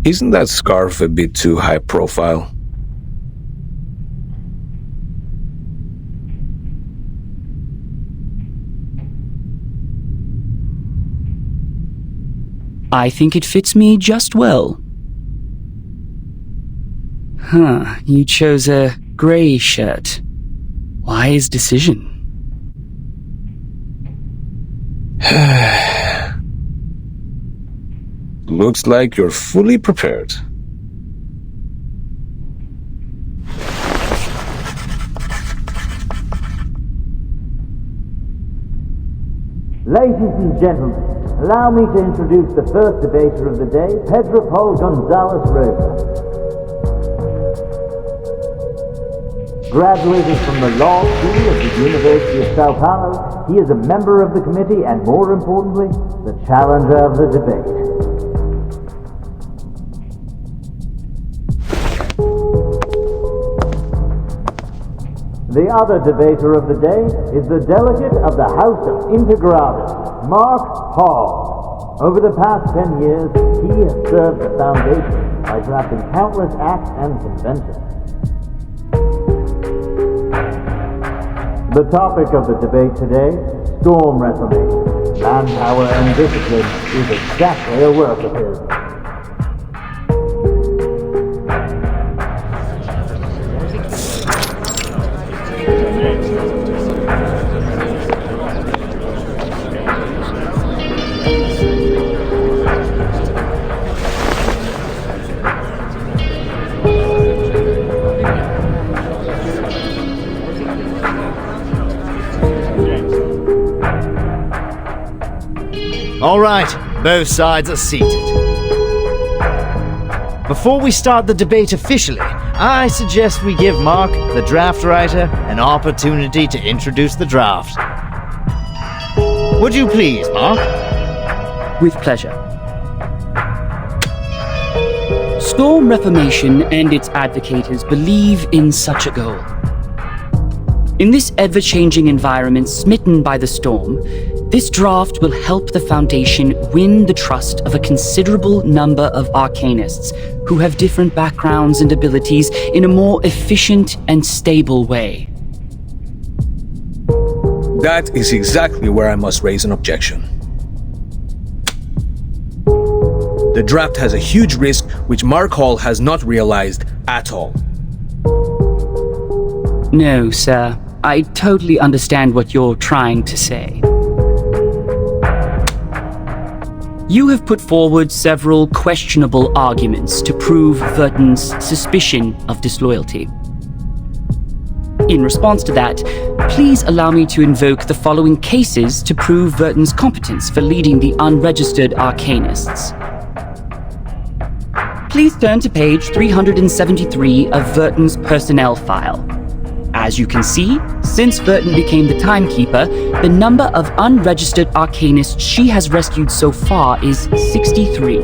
Isn't that scarf a bit too high profile? I think it fits me just well. You chose a grey shirt. Wise decision. Looks like you're fully prepared. Ladies and gentlemen, allow me to introduce the first debater of the day, Pedro Paul Gonzalez Rosa. Graduated from the Law School of the University of Sao Paulo, he is a member of the committee and, more importantly, the challenger of the debate. The other debater of the day is the delegate of the House of Integrados, Mark Hall. Over the past 10 years, he has served the Foundation by drafting countless acts and conventions. The topic of the debate today, storm reformation. Manpower and discipline is exactly a work of his. All right, both sides are seated. Before we start the debate officially, I suggest we give Mark, the draft writer, an opportunity to introduce the draft. Would you please, Mark? With pleasure. Storm Reformation and its advocators believe in such a goal. In this ever-changing environment smitten by the storm, this draft will help the Foundation win the trust of a considerable number of arcanists who have different backgrounds and abilities in a more efficient and stable way. That is exactly where I must raise an objection. The draft has a huge risk which Mark Hall has not realized at all. No, sir. I totally understand what you're trying to say. You have put forward several questionable arguments to prove Verton's suspicion of disloyalty. In response to that, please allow me to invoke the following cases to prove Verton's competence for leading the unregistered arcanists. Please turn to page 373 of Verton's personnel file. As you can see, since Verton became the timekeeper, the number of unregistered arcanists she has rescued so far is 63.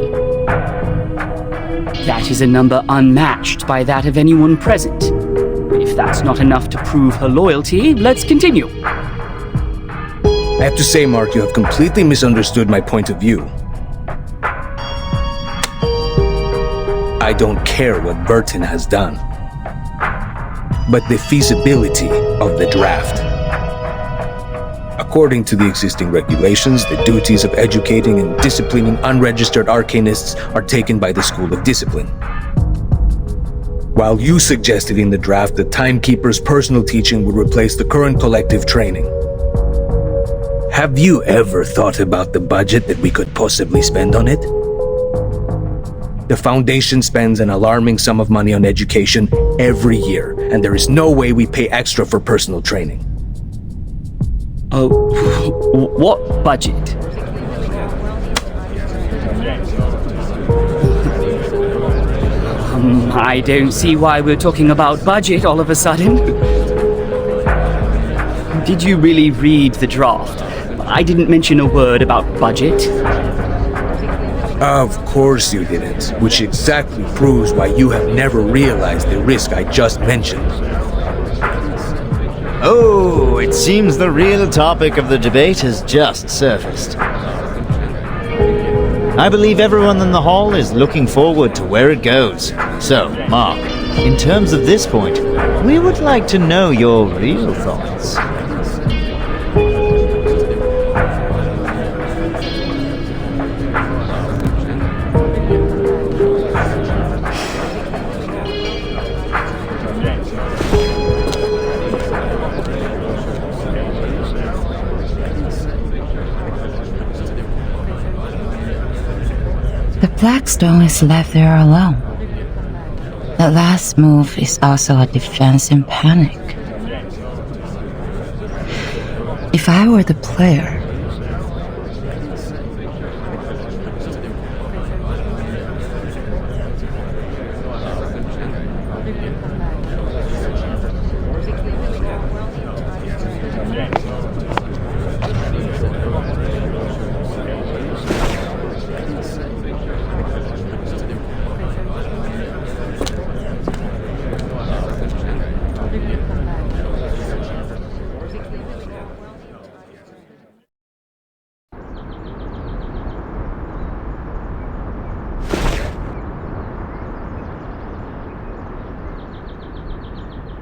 That is a number unmatched by that of anyone present. If that's not enough to prove her loyalty, let's continue. I have to say, Mark, you have completely misunderstood my point of view. I don't care what Verton has done, but the feasibility of the draft. According to the existing regulations, the duties of educating and disciplining unregistered arcanists are taken by the School of Discipline. While you suggested in the draft that Timekeeper's personal teaching would replace the current collective training. Have you ever thought about the budget that we could possibly spend on it? The Foundation spends an alarming sum of money on education every year, and there is no way we pay extra for personal training. What budget? I don't see why we're talking about budget all of a sudden. Did you really read the draft? I didn't mention a word about budget. Of course you didn't, which exactly proves why you have never realized the risk I just mentioned. Oh, it seems the real topic of the debate has just surfaced. I believe everyone in the hall is looking forward to where it goes. So, Mark, in terms of this point, we would like to know your real thoughts. The Blackstone is left there alone. The last move is also a defense in panic. If I were the player,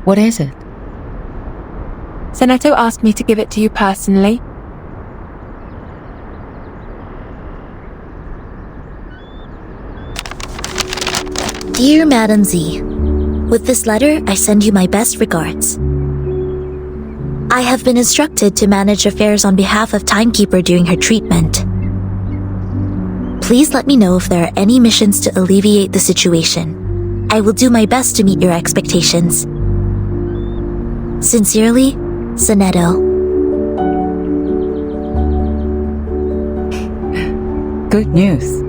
what is it? Seneto asked me to give it to you personally. Dear Madam Z, with this letter, I send you my best regards. I have been instructed to manage affairs on behalf of Timekeeper during her treatment. Please let me know if there are any missions to alleviate the situation. I will do my best to meet your expectations. Sincerely, Seneto. Good news.